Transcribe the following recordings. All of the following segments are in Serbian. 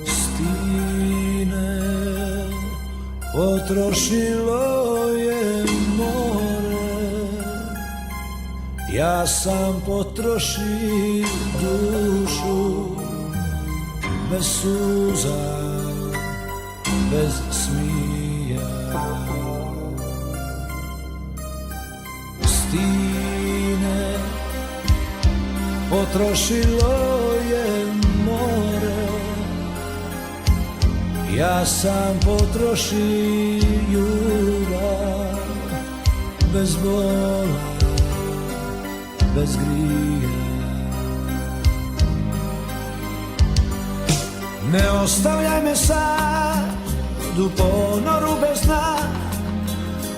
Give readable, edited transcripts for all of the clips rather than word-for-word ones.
Stine, potrošilo je more, ja sam potroši dušu, bez suza, bez smija. Stine, potrošilo je more, ja sam potroši ljubav, bez bola, bez grija. Ne ostavljaj me sad u ponoru bez dna,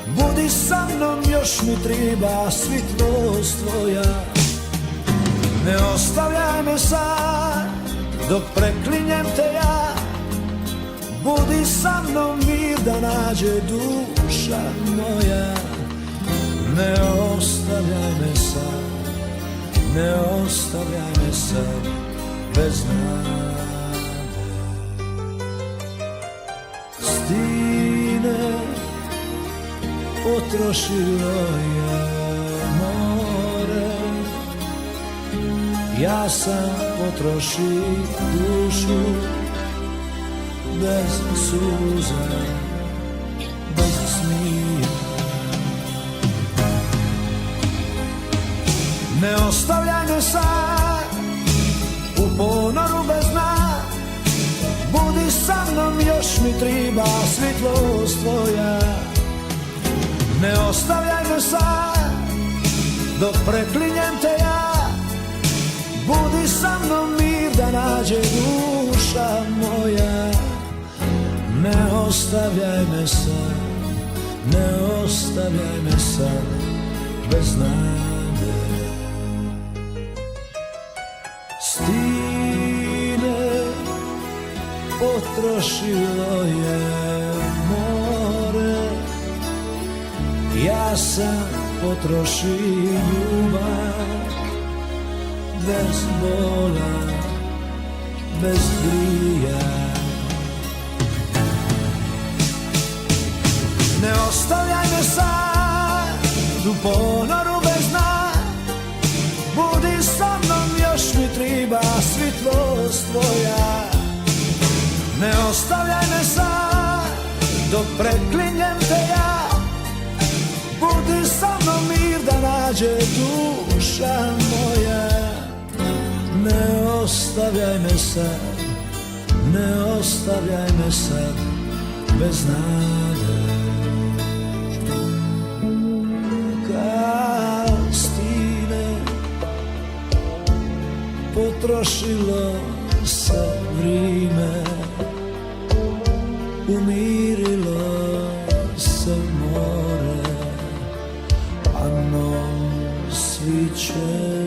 budi sa mnom, još mi triba svitlost tvoja. Ne ostavljaj me sad dok preklinjem te ja, budi sa mnom, mir da nađe duša moja. Ne ostavljaj me sad, ne ostavljaj me sad bez nade. Stine, potrošilo je more, ja sam potroši dušu, bez suza, bez smija. Ne ostavljaj me sad u ponoru bez dna, budi sa mnom, još mi triba svitlost tvoja. Ne ostavljaj me sad dok preklinjem te ja, budi sa mnom, mir da nađe duša moja. Ne ostavljaj me sad, ne ostavljaj me sad bez nade. Stine, potrošilo je more, ja sam potroši ljubav, bez bola, bez grija. Ne ostavljaj me sad u ponoru bez dna, budi sa mnom, još mi triba svitlost tvoja. Ne ostavljaj me sad dok preklinjem te ja, budi sa mnom, mir da nađe duša moja. Ne ostavljaj me sad, ne ostavljaj me sad bez nade. Kao stine, potrošilo se vrime, umirilo se more, a noć sviće.